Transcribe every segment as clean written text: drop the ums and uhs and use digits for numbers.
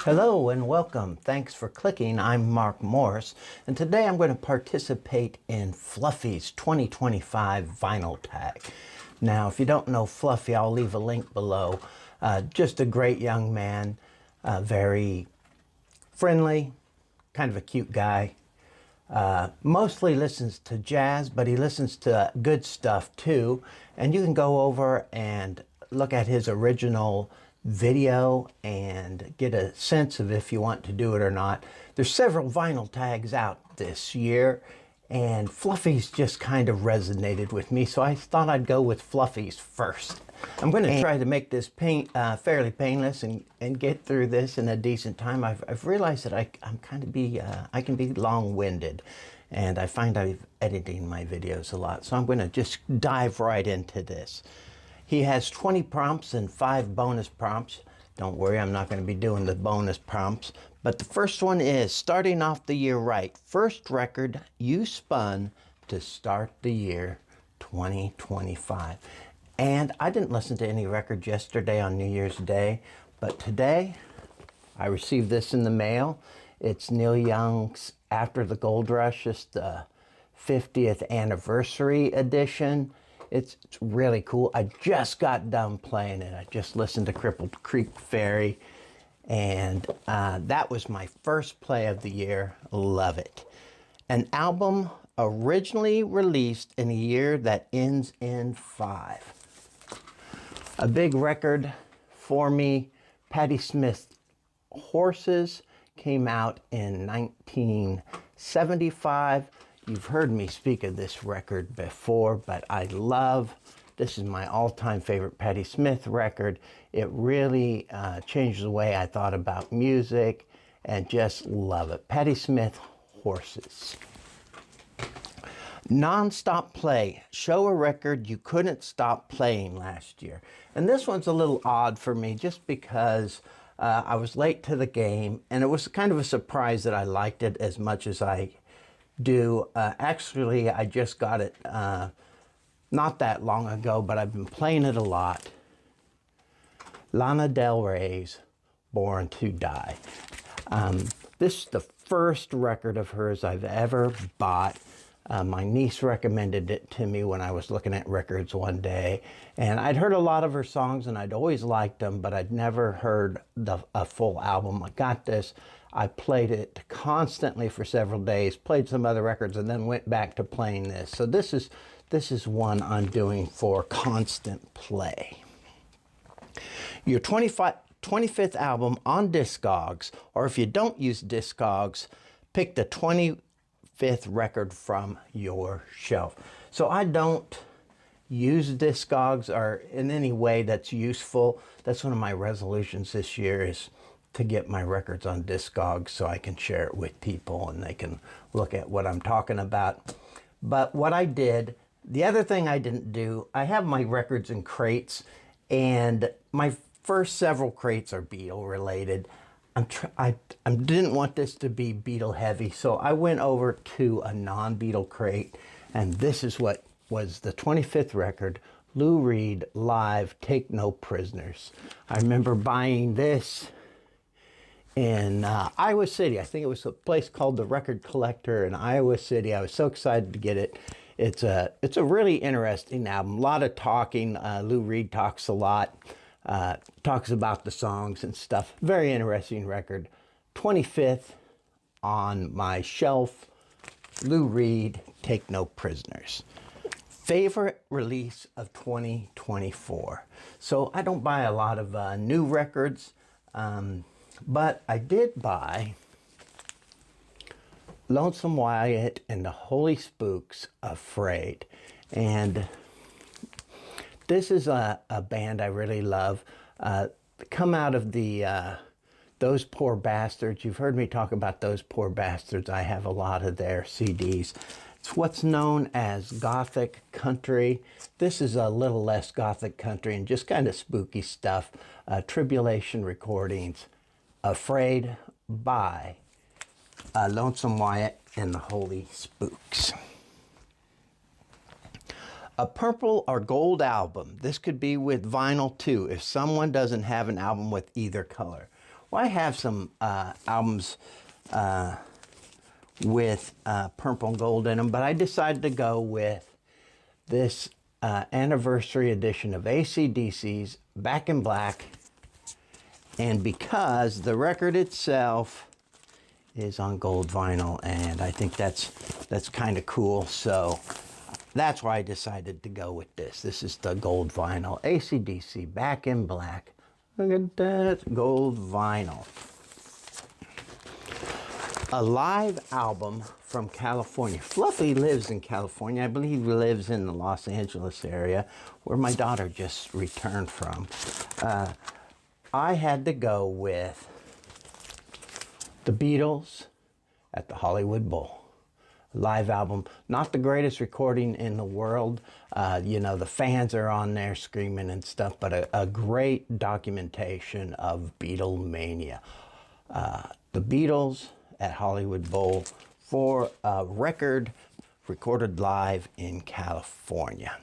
Hello and welcome. Thanks for clicking. I'm Mark Morris, and today I'm going to participate in Fluffy's 2025 vinyl tag. Now, if you don't know Fluffy, I'll leave a link below. Just a great young man, very friendly, kind of a cute guy. Mostly listens to jazz, but he listens to good stuff too. And you can go over and look at his original video and get a sense of if you want to do it or not. There's several vinyl tags out this year, and Fluffy's just kind of resonated with me, so I thought I'd go with Fluffy's first. I'm going to try to make this fairly painless and get through this in a decent time. I've realized that I can be long-winded, and I find I'm editing my videos a lot, so I'm going to just dive right into this. He has 20 prompts and 5 bonus prompts. Don't worry, I'm not going to be doing the bonus prompts. But the first one is starting off the year right. First record you spun to start the year 2025. And I didn't listen to any records yesterday on New Year's Day, but today I received this in the mail. It's Neil Young's After the Gold Rush, it's the 50th anniversary edition. It's really cool. I just got done playing it. I just listened to Crippled Creek Ferry, and that was my first play of the year. Love it. An album originally released in a year that ends in 5. A big record for me. Patti Smith's Horses came out in 1975. You've heard me speak of this record before, but this is my all-time favorite Patti Smith record. It really changed the way I thought about music, and just love it. Patti Smith, Horses. Non-stop play. Show a record you couldn't stop playing last year. And this one's a little odd for me just because I was late to the game, and it was kind of a surprise that I liked it as much as I do. Actually, I just got it not that long ago, but I've been playing it a lot. Lana Del Rey's Born to Die. This is the first record of hers I've ever bought. My niece recommended it to me when I was looking at records one day, and I'd heard a lot of her songs and I'd always liked them, but I'd never heard a full album. I got this. I played it constantly for several days, played some other records, and then went back to playing this. So this is one I'm doing for constant play. Your 25th album on Discogs, or if you don't use Discogs, pick the 25th record from your shelf. So I don't use Discogs or in any way that's useful. That's one of my resolutions this year, is to get my records on Discogs so I can share it with people and they can look at what I'm talking about. But what I did, the other thing I didn't do, I have my records in crates, and my first several crates are Beatle related. I didn't want this to be Beatle heavy, so I went over to a non-Beatle crate, and this is what was the 25th record, Lou Reed Live, Take No Prisoners. I remember buying this in Iowa City. I think it was a place called the Record Collector in Iowa City. I was so excited to get it. It's a really interesting album. A lot of talking. Lou Reed talks a lot. Talks about the songs and stuff. Very interesting record. 25th on my shelf. Lou Reed, Take No Prisoners. Favorite release of 2024. So I don't buy a lot of new records. But I did buy Lonesome Wyatt and the Holy Spooks, Afraid. And this is a band I really love. Come out of the Those Poor Bastards. You've heard me talk about Those Poor Bastards. I have a lot of their CDs. It's what's known as Gothic country. This is a little less Gothic country and just kind of spooky stuff. Tribulation Recordings. Afraid by Lonesome Wyatt and the Holy Spooks. A purple or gold album. This could be with vinyl too, if someone doesn't have an album with either color. Well, I have some albums with purple and gold in them, but I decided to go with this anniversary edition of AC/DC's Back in Black, and because the record itself is on gold vinyl, and I think that's kind of cool, so that's why I decided to go with this. This is the gold vinyl AC/DC Back in Black. Look at that gold vinyl. A live album from California. Fluffy lives in California. I believe he lives in the Los Angeles area, where my daughter just returned from. I had to go with the Beatles at the Hollywood Bowl. Live album. Not the greatest recording in the world. You know, the fans are on there screaming and stuff, but a great documentation of Beatlemania. The Beatles at Hollywood Bowl for a record recorded live in California.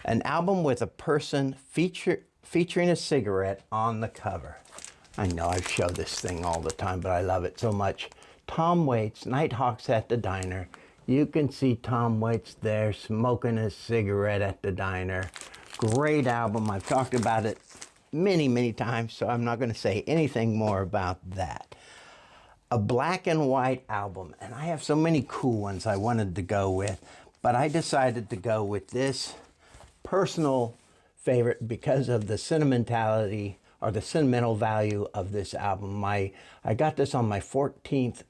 An album with a person featuring a cigarette on the cover. I know I show this thing all the time, but I love it so much. Tom Waits, Nighthawks at the Diner. You can see Tom Waits there smoking a cigarette at the diner. Great album. I've talked about it many, many times, so I'm not going to say anything more about that. A black and white album, and I have so many cool ones I wanted to go with, but I decided to go with this personal favorite because of the sentimentality or the sentimental value of this album. I got this on my 14th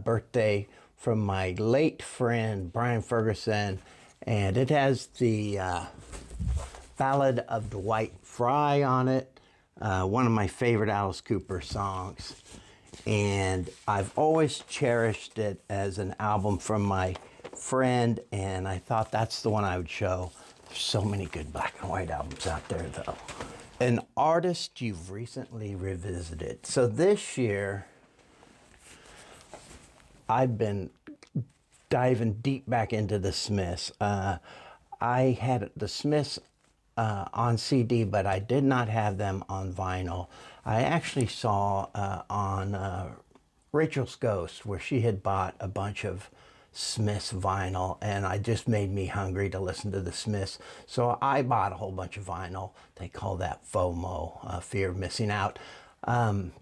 birthday from my late friend Brian Ferguson, and it has the Ballad of Dwight Fry on it, one of my favorite Alice Cooper songs. And I've always cherished it as an album from my friend, and I thought that's the one I would show. There's so many good black and white albums out there, though. An artist you've recently revisited. So this year, I've been diving deep back into the Smiths. I had the Smiths on CD, but I did not have them on vinyl. I actually saw on Rachel's Ghost, where she had bought a bunch of Smiths vinyl, and it just made me hungry to listen to the Smiths. So I bought a whole bunch of vinyl. They call that FOMO, fear of missing out. And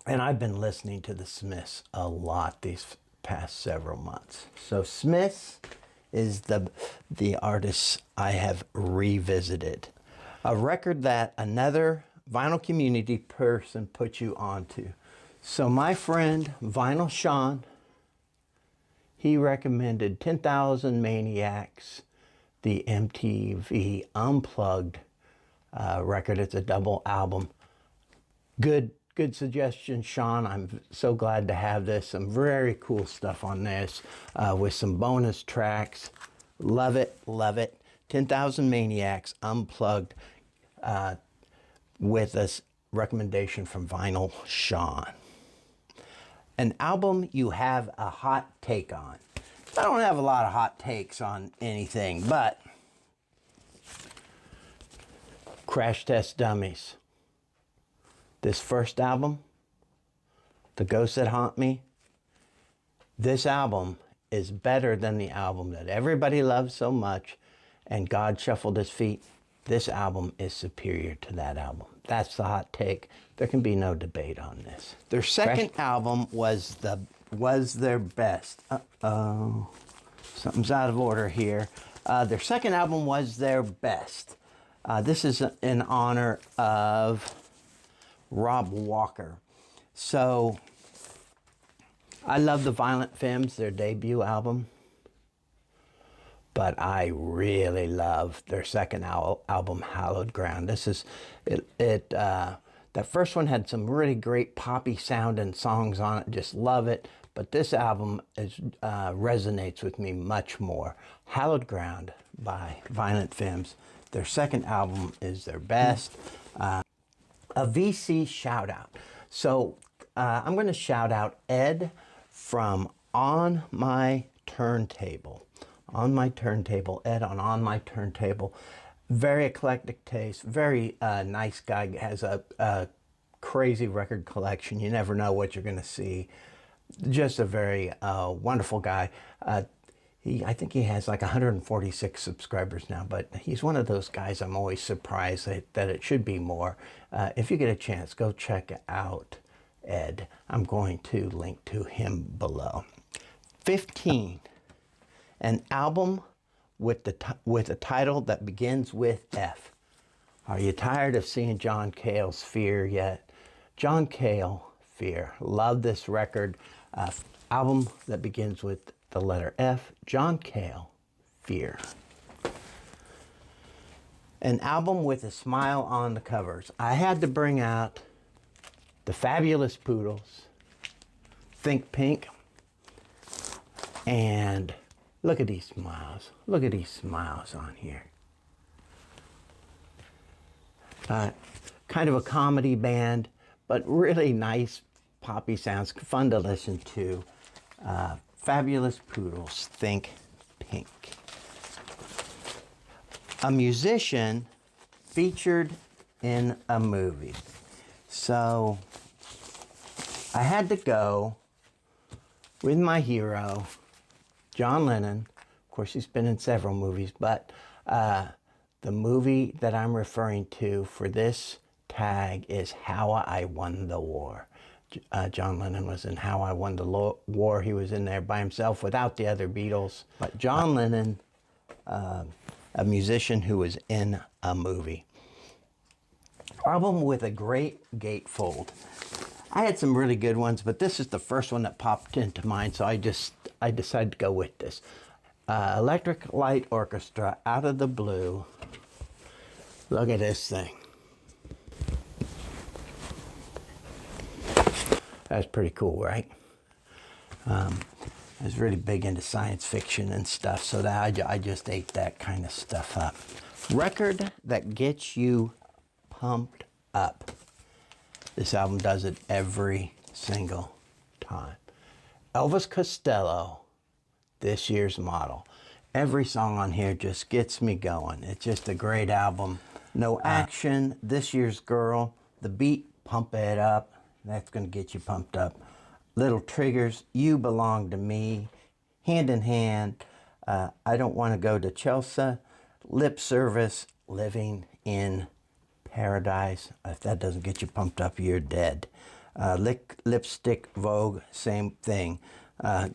I've been listening to the Smiths a lot these past several months. So Smiths is the artist I have revisited. A record that another vinyl community person put you onto. So my friend Vinyl Shawn, he recommended 10,000 Maniacs, the MTV Unplugged record. It's a double album. Good suggestion, Shawn. I'm so glad to have this. Some very cool stuff on this with some bonus tracks. Love it, love it. 10,000 Maniacs Unplugged with a recommendation from Vinyl Shawn. An album you have a hot take on. I don't have a lot of hot takes on anything, but Crash Test Dummies. This first album, The Ghosts That Haunt Me, this album is better than the album that everybody loves so much, and God Shuffled His Feet. This album is superior to that album. That's the hot take. There can be no debate on this. Their second album was their best. Uh-oh. Something's out of order here. Their second album was their best. This is in honor of Rob Walker. So I love the Violent Femmes, their debut album, but I really love their second album, Hallowed Ground. This is that first one had some really great poppy sounding songs on it. Just love it. But this album resonates with me much more. Hallowed Ground by Violent Femmes. Their second album is their best. A VC shout out. So I'm going to shout out Ed from On My Turntable. On My Turntable. Ed on My Turntable. Very eclectic taste. Very nice guy. Has a crazy record collection. You never know what you're going to see. Just a very wonderful guy. I think he has like 146 subscribers now, but he's one of those guys I'm always surprised that it should be more. If you get a chance, go check out Ed. I'm going to link to him below. 15, an album with a title that begins with F. Are you tired of seeing John Cale's Fear yet? John Cale, Fear. Love this record. Album that begins with the letter F. John Cale, Fear. An album with a smile on the covers. I had to bring out the Fabulous Poodles, Think Pink, and look at these smiles. Look at these smiles on here. Kind of a comedy band, but really nice poppy sounds, fun to listen to. Fabulous Poodles, Think Pink. A musician featured in a movie. So I had to go with my hero, John Lennon. Of course, he's been in several movies, but the movie that I'm referring to for this tag is How I Won the War. John Lennon was in How I Won the War. He was in there by himself without the other Beatles. But John Lennon, a musician who was in a movie. Album with a great gatefold. I had some really good ones, but this is the first one that popped into mind, so I decided to go with this. Electric Light Orchestra, Out of the Blue. Look at this thing. That's pretty cool, right? I was really big into science fiction and stuff, so that I just ate that kind of stuff up. Record that gets you pumped up. This album does it every single time. Elvis Costello, This Year's Model. Every song on here just gets me going. It's just a great album. No Action, This Year's Girl, the beat, Pump It Up. That's going to get you pumped up. Little Triggers, You Belong to Me, Hand in Hand, I Don't Want to Go to Chelsea, Lip Service, Living in Paradise. If that doesn't get you pumped up, you're dead. Lipstick Vogue, same thing.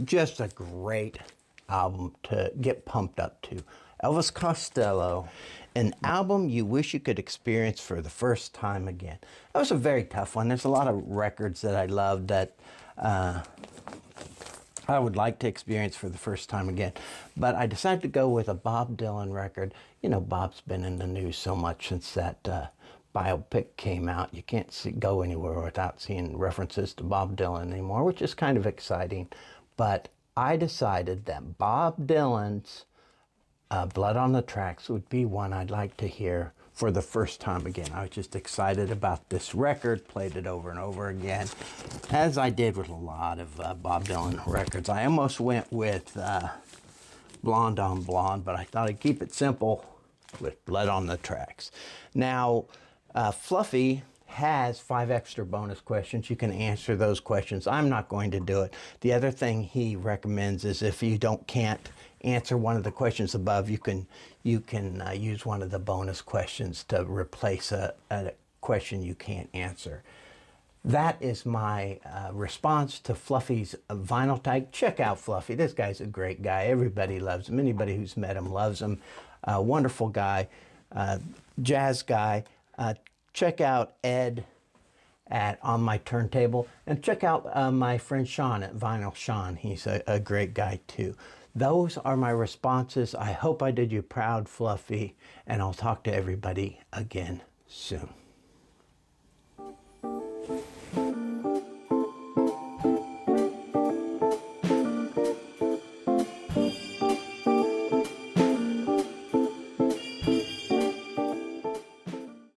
Just a great album to get pumped up to. Elvis Costello, an album you wish you could experience for the first time again. That was a very tough one. There's a lot of records that I love that I would like to experience for the first time again. But I decided to go with a Bob Dylan record. You know, Bob's been in the news so much since that biopic came out. You can't go anywhere without seeing references to Bob Dylan anymore, which is kind of exciting. But I decided that Bob Dylan's Blood on the Tracks would be one I'd like to hear for the first time again. I was just excited about this record, played it over and over again, as I did with a lot of Bob Dylan records. I almost went with Blonde on Blonde, but I thought I'd keep it simple with Blood on the Tracks. Now, Fluffy has 5 extra bonus questions. You can answer those questions. I'm not going to do it. The other thing he recommends is if you can't answer one of the questions above, you can use one of the bonus questions to replace a question you can't answer. That is my response to Fluffy's vinyl tag. Check out Fluffy. This guy's a great guy. Everybody loves him. Anybody who's met him loves him. Wonderful guy, jazz guy. Check out Ed on my turntable, and check out my friend Shawn at Vinyl Shawn. He's a great guy too. Those are my responses. I hope I did you proud, Fluffy, and I'll talk to everybody again soon.